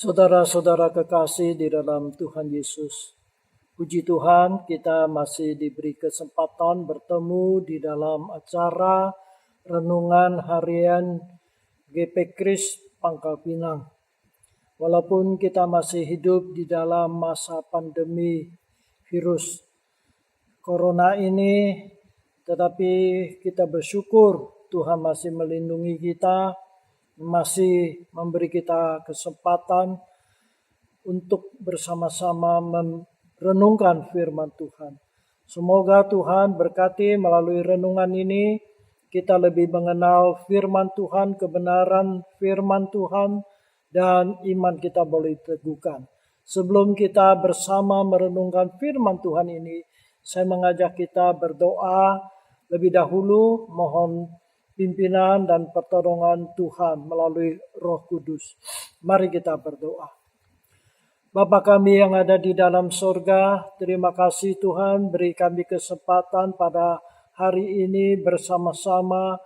Saudara-saudara kekasih di dalam Tuhan Yesus, puji Tuhan kita masih diberi kesempatan bertemu di dalam acara renungan harian GP Kris Pangkal Pinang. Walaupun kita masih hidup di dalam masa pandemi virus corona ini, tetapi kita bersyukur Tuhan masih melindungi kita, masih memberi kita kesempatan untuk bersama-sama merenungkan firman Tuhan. Semoga Tuhan berkati melalui renungan ini, kita lebih mengenal firman Tuhan, kebenaran firman Tuhan, dan iman kita boleh teguhkan. Sebelum kita bersama merenungkan firman Tuhan ini, saya mengajak kita berdoa lebih dahulu, mohon pimpinan dan pertolongan Tuhan melalui Roh Kudus. Mari kita berdoa. Bapa kami yang ada di dalam surga, terima kasih Tuhan beri kami kesempatan pada hari ini bersama-sama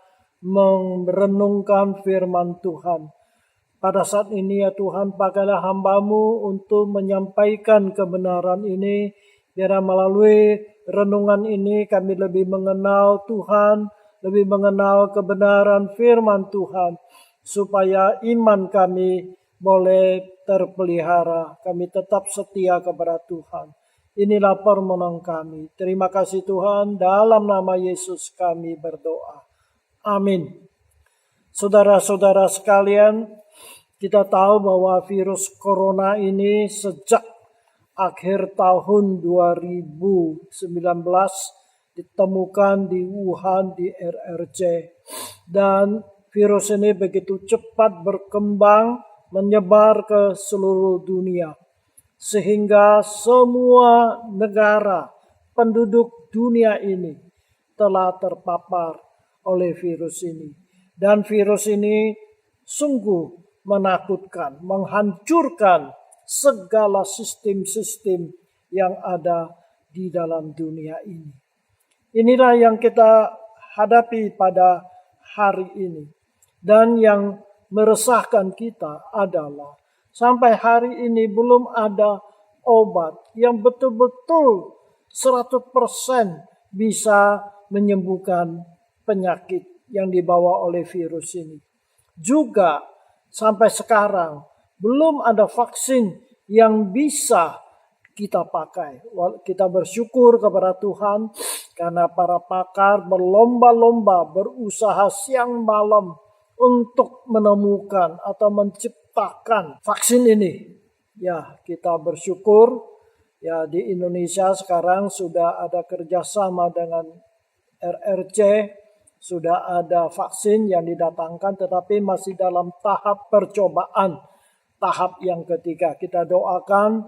merenungkan firman Tuhan. Pada saat ini ya Tuhan, pakailah hamba-Mu untuk menyampaikan kebenaran ini. Biar melalui renungan ini kami lebih mengenal Tuhan, lebih mengenal kebenaran firman Tuhan, supaya iman kami boleh terpelihara. Kami tetap setia kepada Tuhan. Inilah permohonan kami. Terima kasih Tuhan, dalam nama Yesus kami berdoa. Amin. Saudara-saudara sekalian, kita tahu bahwa virus corona ini sejak akhir tahun 2019 ditemukan di Wuhan, di RRC. Dan virus ini begitu cepat berkembang, menyebar ke seluruh dunia. Sehingga semua negara, penduduk dunia ini telah terpapar oleh virus ini. Dan virus ini sungguh menakutkan, menghancurkan segala sistem-sistem yang ada di dalam dunia ini. Inilah yang kita hadapi pada hari ini. Dan yang meresahkan kita adalah sampai hari ini belum ada obat yang betul-betul 100% bisa menyembuhkan penyakit yang dibawa oleh virus ini. Juga sampai sekarang belum ada vaksin yang bisa kita pakai. Kita bersyukur kepada Tuhan karena para pakar berlomba-lomba, berusaha siang malam untuk menemukan atau menciptakan vaksin ini. Ya, kita bersyukur ya di Indonesia sekarang sudah ada kerjasama dengan RRC, sudah ada vaksin yang didatangkan tetapi masih dalam tahap percobaan. Tahap yang ketiga, kita doakan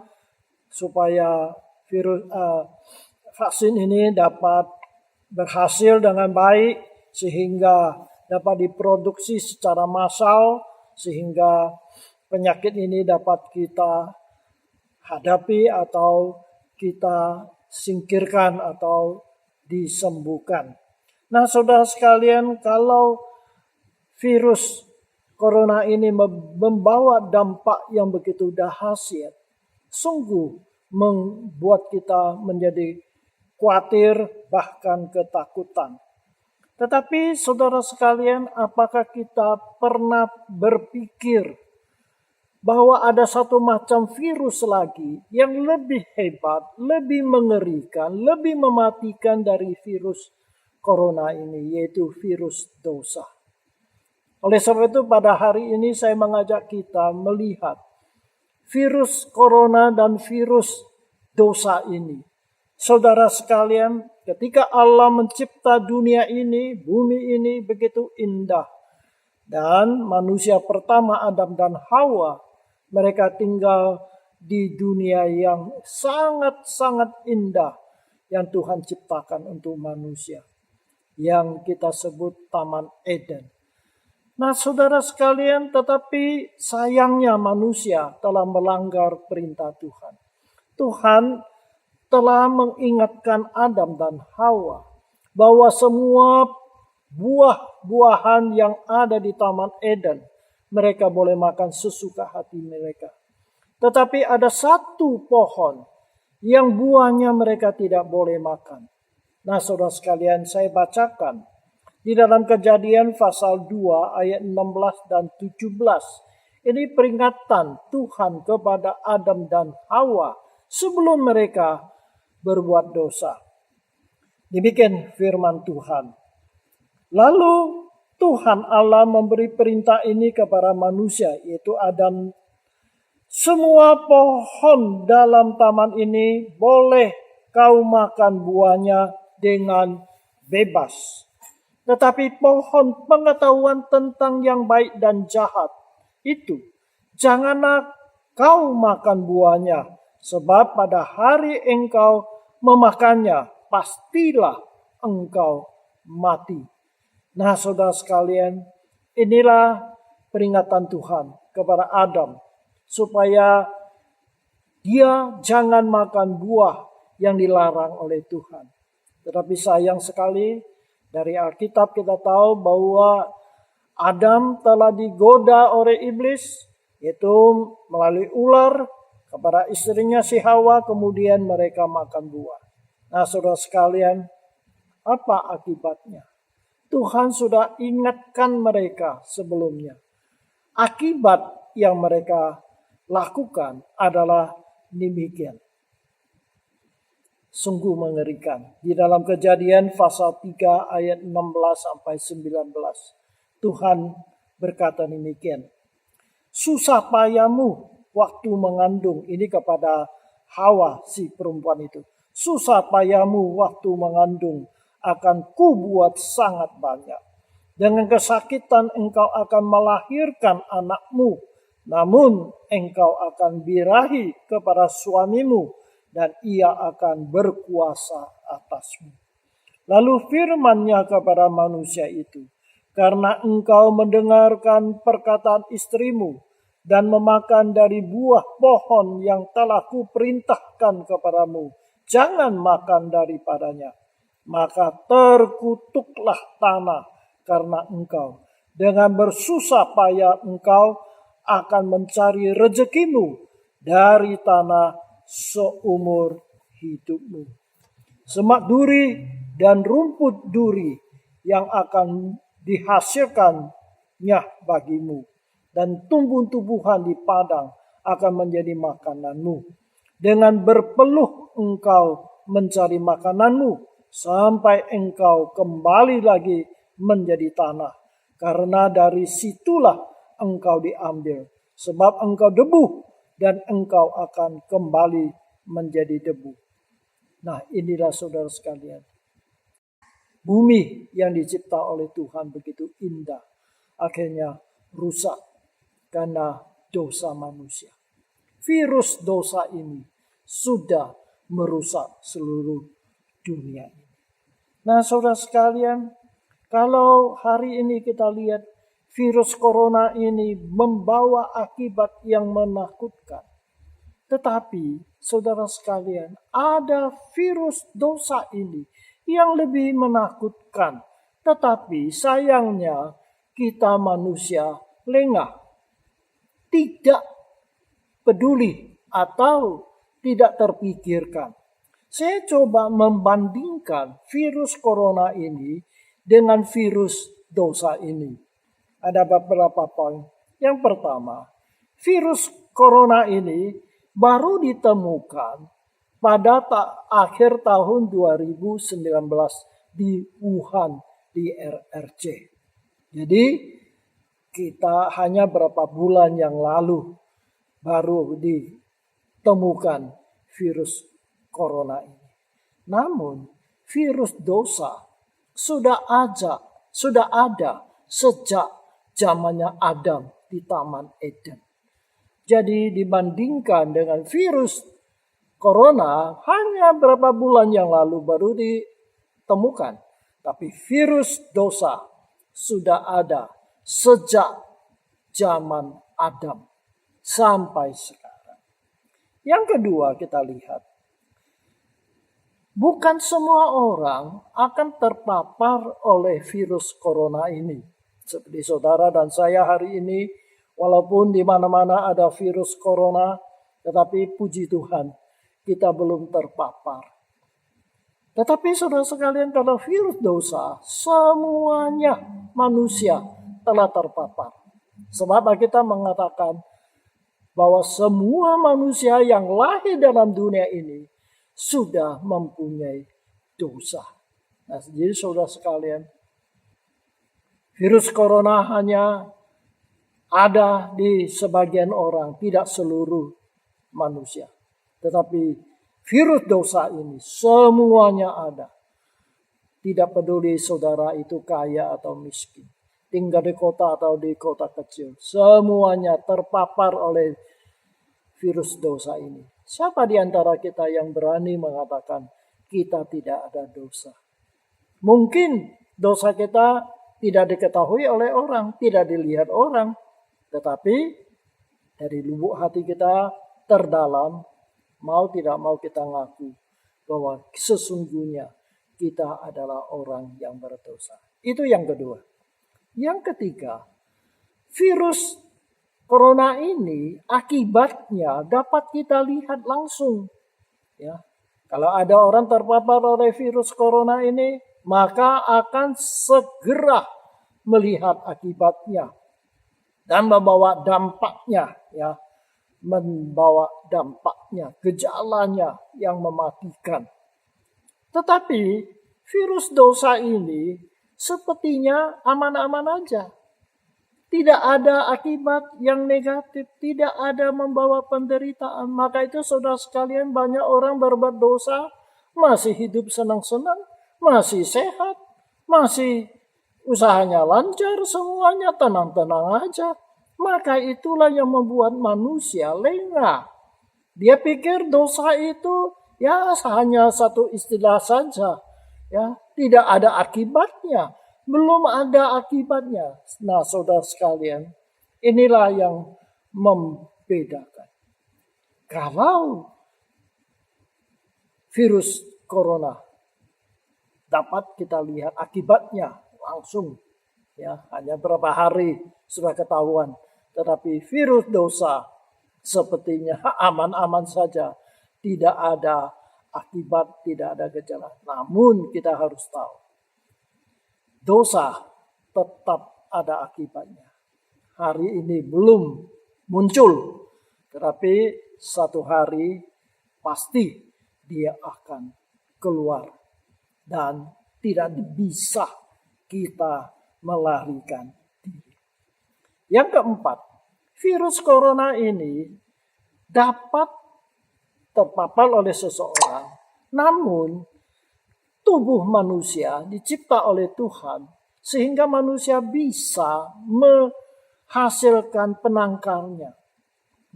supaya vaksin ini dapat berhasil dengan baik sehingga dapat diproduksi secara massal sehingga penyakit ini dapat kita hadapi atau kita singkirkan atau disembuhkan. Nah, saudara sekalian, kalau virus corona ini membawa dampak yang begitu dahsyat, sungguh membuat kita menjadi khawatir bahkan ketakutan. Tetapi saudara sekalian, apakah kita pernah berpikir bahwa ada satu macam virus lagi yang lebih hebat, lebih mengerikan, lebih mematikan dari virus corona ini, yaitu virus dosa. Oleh sebab itu pada hari ini saya mengajak kita melihat virus corona dan virus dosa ini. Saudara sekalian, ketika Allah mencipta dunia ini, bumi ini begitu indah. Dan manusia pertama Adam dan Hawa, mereka tinggal di dunia yang sangat-sangat indah yang Tuhan ciptakan untuk manusia. Yang kita sebut Taman Eden. Nah, saudara sekalian, tetapi sayangnya manusia telah melanggar perintah Tuhan. Tuhan telah mengingatkan Adam dan Hawa bahwa semua buah-buahan yang ada di Taman Eden mereka boleh makan sesuka hati mereka. Tetapi ada satu pohon yang buahnya mereka tidak boleh makan. Nah, saudara sekalian, saya bacakan di dalam Kejadian pasal 2 ayat 16 dan 17. Ini peringatan Tuhan kepada Adam dan Hawa sebelum mereka berbuat dosa. Demikian firman Tuhan. Lalu Tuhan Allah memberi perintah ini kepada manusia, yaitu Adam. Semua pohon dalam taman ini boleh kau makan buahnya dengan bebas. Tetapi pohon pengetahuan tentang yang baik dan jahat itu janganlah kau makan buahnya, sebab pada hari engkau memakannya pastilah engkau mati. Nah, saudara sekalian, inilah peringatan Tuhan kepada Adam supaya dia jangan makan buah yang dilarang oleh Tuhan. Tetapi sayang sekali, dari Alkitab kita tahu bahwa Adam telah digoda oleh iblis, yaitu melalui ular kepada istrinya si Hawa, kemudian mereka makan buah. Nah, saudara sekalian, apa akibatnya? Tuhan sudah ingatkan mereka sebelumnya. Akibat yang mereka lakukan adalah demikian. Sungguh mengerikan. Di dalam Kejadian pasal 3 ayat 16 sampai 19. Tuhan berkata demikian. Susah payahmu waktu mengandung. Ini kepada Hawa si perempuan itu. Susah payahmu waktu mengandung akan kubuat sangat banyak. Dengan kesakitan engkau akan melahirkan anakmu. Namun engkau akan birahi kepada suamimu dan ia akan berkuasa atasmu. Lalu firman-Nya kepada manusia itu, karena engkau mendengarkan perkataan istrimu dan memakan dari buah pohon yang telah kuperintahkan kepadamu, jangan makan daripadanya. Maka terkutuklah tanah karena engkau. Dengan bersusah payah engkau akan mencari rezekimu dari tanah seumur hidupmu. Semak duri dan rumput duri yang akan dihasilkannya bagimu. Dan tumbuh-tumbuhan di padang akan menjadi makananmu. Dengan berpeluh engkau mencari makananmu, sampai engkau kembali lagi menjadi tanah. Karena dari situlah engkau diambil. Sebab engkau debu dan engkau akan kembali menjadi debu. Nah, inilah saudara sekalian. Bumi yang dicipta oleh Tuhan begitu indah. Akhirnya rusak karena dosa manusia. Virus dosa ini sudah merusak seluruh dunia ini. Nah, saudara sekalian, kalau hari ini kita lihat virus corona ini membawa akibat yang menakutkan. Tetapi, saudara sekalian, ada virus dosa ini yang lebih menakutkan. Tetapi sayangnya kita manusia lengah, tidak peduli atau tidak terpikirkan. Saya coba membandingkan virus corona ini dengan virus dosa ini. Ada beberapa poin. Yang pertama, virus corona ini baru ditemukan pada akhir tahun 2019 di Wuhan, di RRC. Jadi kita hanya berapa bulan yang lalu baru ditemukan virus corona ini. Namun virus dosa sudah ada sejak zamannya Adam di Taman Eden. Jadi dibandingkan dengan virus corona hanya berapa bulan yang lalu baru ditemukan. Tapi virus dosa sudah ada sejak zaman Adam sampai sekarang. Yang kedua kita lihat, bukan semua orang akan terpapar oleh virus corona ini. Seperti saudara dan saya hari ini, walaupun di mana-mana ada virus corona, Tetapi puji Tuhan, kita belum terpapar. Tetapi saudara sekalian, kalau virus dosa, semuanya manusia telah terpapar. Sebab kita mengatakan bahwa semua manusia yang lahir dalam dunia ini sudah mempunyai dosa. Nah, jadi saudara sekalian, virus corona hanya ada di sebagian orang, tidak seluruh manusia. Tetapi virus dosa ini semuanya ada. Tidak peduli saudara itu kaya atau miskin, tinggal di kota atau di kota kecil, semuanya terpapar oleh virus dosa ini. Siapa di antara kita yang berani mengatakan kita tidak ada dosa? Mungkin dosa kita tidak diketahui oleh orang, tidak dilihat orang. Tetapi dari lubuk hati kita terdalam, mau tidak mau kita ngaku bahwa sesungguhnya kita adalah orang yang berdosa. Itu yang kedua. Yang ketiga, virus corona ini akibatnya dapat kita lihat langsung. Ya, kalau ada orang terpapar oleh virus corona ini, maka akan segera melihat akibatnya dan membawa dampaknya, ya, membawa dampaknya, gejalanya yang mematikan. Tetapi virus dosa ini sepertinya aman-aman aja. Tidak ada akibat yang negatif, tidak ada membawa penderitaan. Maka itu saudara sekalian, banyak orang berbuat dosa, masih hidup senang-senang, masih sehat, masih usahanya lancar, semuanya tenang-tenang aja. Maka itulah yang membuat manusia lengah. Dia pikir dosa itu ya hanya satu istilah saja. Ya, tidak ada akibatnya. Belum ada akibatnya. Nah, saudara sekalian, inilah yang membedakan. Kalau virus corona dapat kita lihat akibatnya langsung, ya, hanya berapa hari sudah ketahuan. Tetapi virus dosa sepertinya aman-aman saja, tidak ada akibat, tidak ada gejala. Namun kita harus tahu, dosa tetap ada akibatnya. Hari ini belum muncul, tetapi satu hari pasti dia akan keluar dan tidak bisa kita melarikan diri. Yang keempat, virus corona ini dapat terpapar oleh seseorang, namun tubuh manusia dicipta oleh Tuhan sehingga manusia bisa menghasilkan penangkalnya.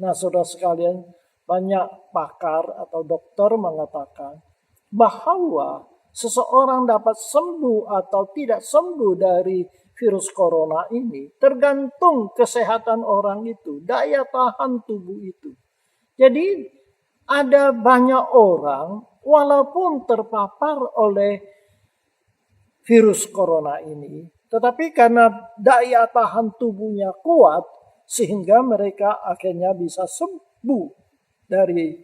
Nah, saudara sekalian, banyak pakar atau dokter mengatakan bahwa seseorang dapat sembuh atau tidak sembuh dari virus corona ini tergantung kesehatan orang itu, daya tahan tubuh itu. Jadi ada banyak orang walaupun terpapar oleh virus corona ini, tetapi karena daya tahan tubuhnya kuat sehingga mereka akhirnya bisa sembuh dari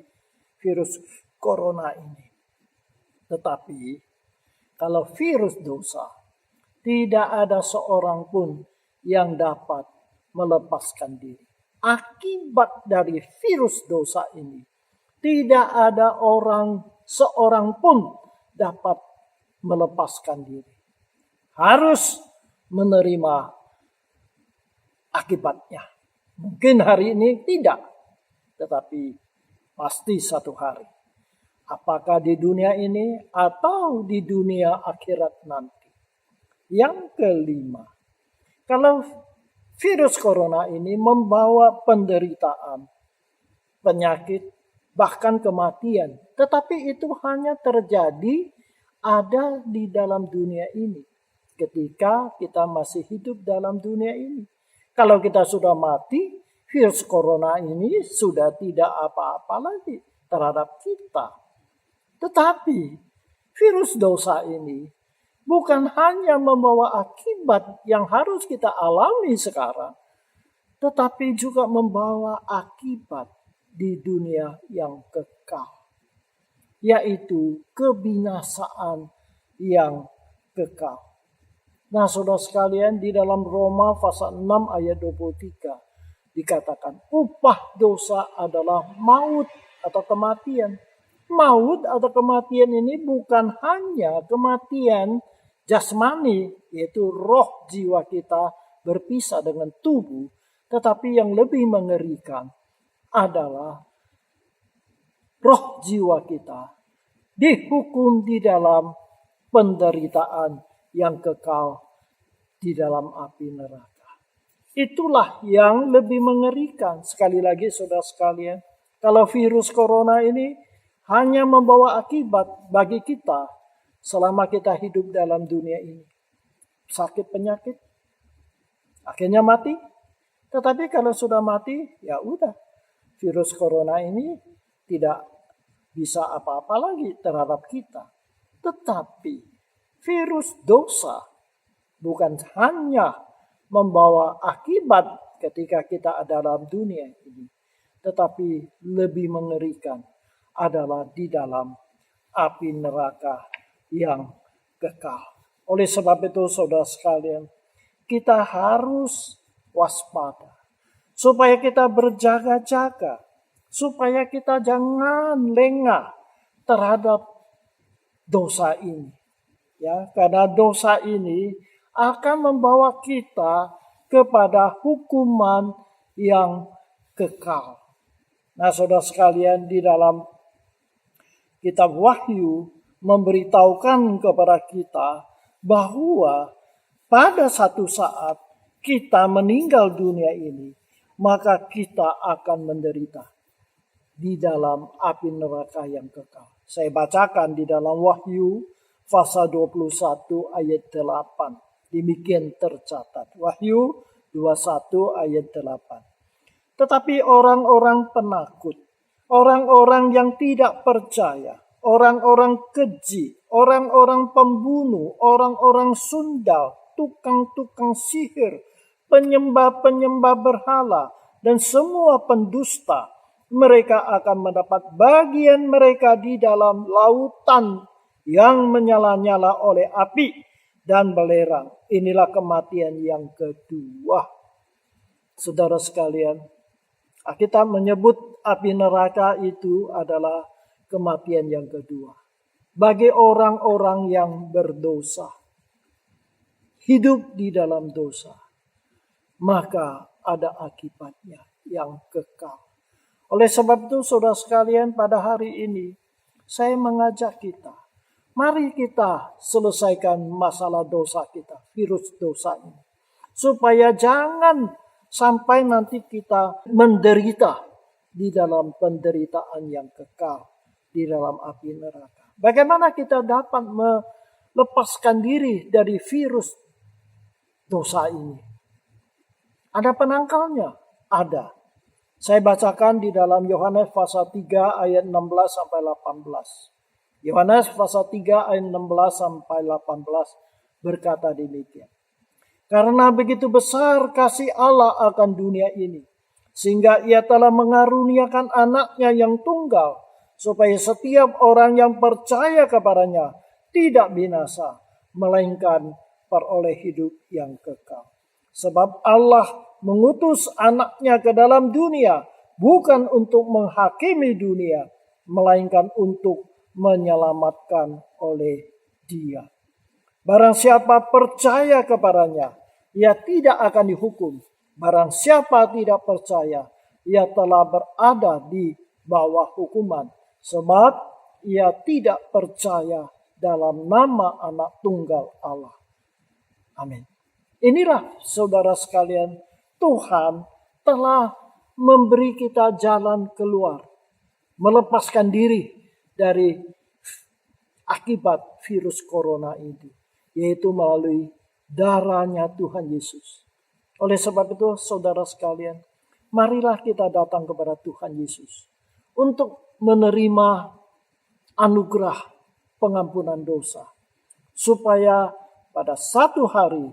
virus corona ini. Tetapi kalau virus dosa, tidak ada seorang pun yang dapat melepaskan diri. Akibat dari virus dosa ini, tidak ada seorang pun dapat melepaskan diri. Harus menerima akibatnya. Mungkin hari ini tidak, tetapi pasti satu hari. Apakah di dunia ini atau di dunia akhirat nanti. Yang kelima, kalau virus corona ini membawa penderitaan, penyakit, bahkan kematian. Tetapi itu hanya terjadi ada di dalam dunia ini. Ketika kita masih hidup dalam dunia ini. Kalau kita sudah mati, virus corona ini sudah tidak apa-apa lagi terhadap kita. Tetapi virus dosa ini bukan hanya membawa akibat yang harus kita alami sekarang, tetapi juga membawa akibat di dunia yang kekal, yaitu kebinasaan yang kekal. Nah, saudara sekalian, di dalam Roma pasal 6 ayat 23 dikatakan upah dosa adalah maut atau kematian. Maut atau kematian ini bukan hanya kematian jasmani, yaitu roh jiwa kita berpisah dengan tubuh, tetapi yang lebih mengerikan adalah roh jiwa kita dihukum di dalam penderitaan yang kekal di dalam api neraka. Itulah yang lebih mengerikan. Sekali lagi saudara sekalian, kalau virus corona ini hanya membawa akibat bagi kita selama kita hidup dalam dunia ini. Sakit penyakit, akhirnya mati. Tetapi kalau sudah mati, ya udah. Virus corona ini tidak bisa apa-apa lagi terhadap kita. Tetapi virus dosa bukan hanya membawa akibat ketika kita ada dalam dunia ini, tetapi lebih mengerikan adalah di dalam api neraka yang kekal. Oleh sebab itu saudara sekalian, kita harus waspada supaya kita berjaga-jaga, supaya kita jangan lengah terhadap dosa ini. Ya, karena dosa ini akan membawa kita kepada hukuman yang kekal. Nah, saudara sekalian, di dalam kitab Wahyu memberitahukan kepada kita bahwa pada satu saat kita meninggal dunia ini, maka kita akan menderita di dalam api neraka yang kekal. Saya bacakan di dalam Wahyu pasal 21 ayat 8. Demikian tercatat. Wahyu 21 ayat 8. Tetapi orang-orang penakut, orang-orang yang tidak percaya, orang-orang keji, orang-orang pembunuh, orang-orang sundal, tukang-tukang sihir, penyembah-penyembah berhala, dan semua pendusta, mereka akan mendapat bagian mereka di dalam lautan yang menyala-nyala oleh api dan belerang. Inilah kematian yang kedua. Saudara sekalian, kita menyebut api neraka itu adalah kematian yang kedua. Bagi orang-orang yang berdosa, hidup di dalam dosa, maka ada akibatnya yang kekal. Oleh sebab itu saudara sekalian, pada hari ini saya mengajak kita, mari kita selesaikan masalah dosa kita, virus dosa ini. Supaya jangan sampai nanti kita menderita di dalam penderitaan yang kekal, di dalam api neraka. Bagaimana kita dapat melepaskan diri dari virus dosa ini? Ada penangkalnya? Ada. Saya bacakan di dalam Yohanes pasal 3 ayat 16 sampai 18. Yohanes pasal 3 ayat 16 sampai 18 berkata demikian. Karena begitu besar kasih Allah akan dunia ini, sehingga ia telah mengaruniakan anaknya yang tunggal, supaya setiap orang yang percaya kepadanya tidak binasa, melainkan peroleh hidup yang kekal. Sebab Allah mengutus anaknya ke dalam dunia bukan untuk menghakimi dunia, melainkan untuk menyelamatkan oleh Dia. Barang siapa percaya kepadanya, ia tidak akan dihukum. Barang siapa tidak percaya, ia telah berada di bawah hukuman, sebab ia tidak percaya dalam nama anak tunggal Allah. Amin. Inilah saudara sekalian, Tuhan telah memberi kita jalan keluar, melepaskan diri dari akibat virus corona ini, yaitu melalui darahnya Tuhan Yesus. Oleh sebab itu saudara sekalian, marilah kita datang kepada Tuhan Yesus untuk menerima anugerah pengampunan dosa, supaya pada satu hari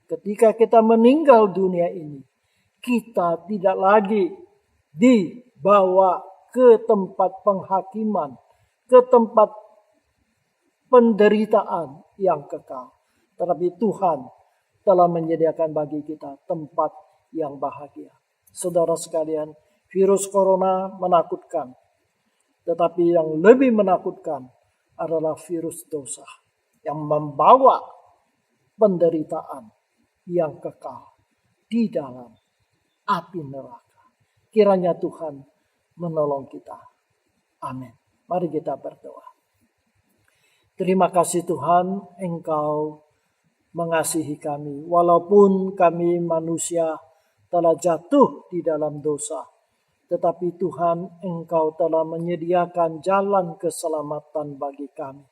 ketika kita meninggal dunia ini, kita tidak lagi dibawa ke tempat penghakiman, ke tempat penderitaan yang kekal. Tetapi Tuhan telah menyediakan bagi kita tempat yang bahagia. Saudara sekalian, virus corona menakutkan. Tetapi yang lebih menakutkan adalah virus dosa yang membawa penderitaan yang kekal di dalam api neraka. Kiranya Tuhan menolong kita. Amin. Mari kita berdoa. Terima kasih Tuhan, Engkau mengasihi kami. Walaupun kami manusia telah jatuh di dalam dosa, tetapi Tuhan, Engkau telah menyediakan jalan keselamatan bagi kami,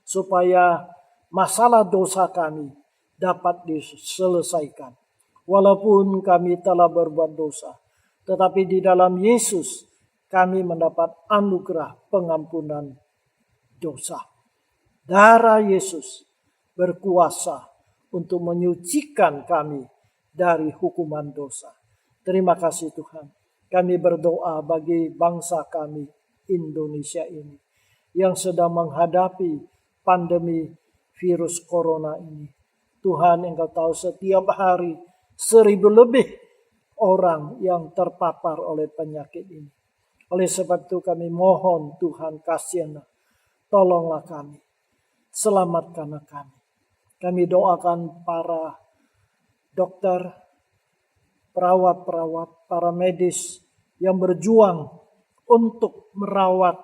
supaya masalah dosa kami dapat diselesaikan. Walaupun kami telah berbuat dosa, tetapi di dalam Yesus kami mendapat anugerah pengampunan dosa. Darah Yesus berkuasa untuk menyucikan kami dari hukuman dosa. Terima kasih Tuhan. Kami berdoa bagi bangsa kami Indonesia ini yang sedang menghadapi pandemi virus corona ini. Tuhan, Engkau tahu setiap hari 1.000 lebih orang yang terpapar oleh penyakit ini. Oleh sebab itu kami mohon Tuhan kasihanlah, tolonglah kami, selamatkanlah kami. Kami doakan para dokter, perawat-perawat, para medis yang berjuang untuk merawat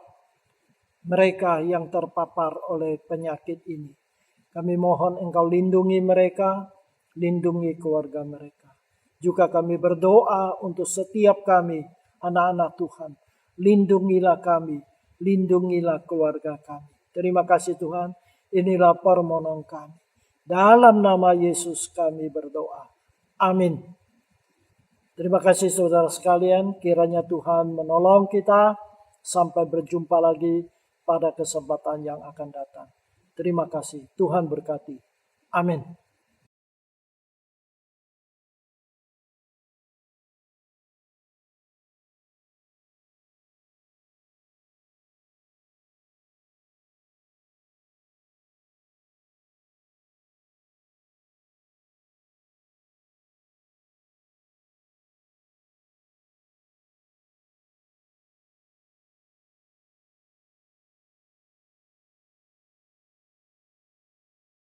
mereka yang terpapar oleh penyakit ini. Kami mohon Engkau lindungi mereka, lindungi keluarga mereka. Juga kami berdoa untuk setiap kami, anak-anak Tuhan. Lindungilah kami, lindungilah keluarga kami. Terima kasih Tuhan, inilah permohonan kami. Dalam nama Yesus kami berdoa. Amin. Terima kasih saudara sekalian, kiranya Tuhan menolong kita. Sampai berjumpa lagi pada kesempatan yang akan datang. Terima kasih, Tuhan berkati. Amin.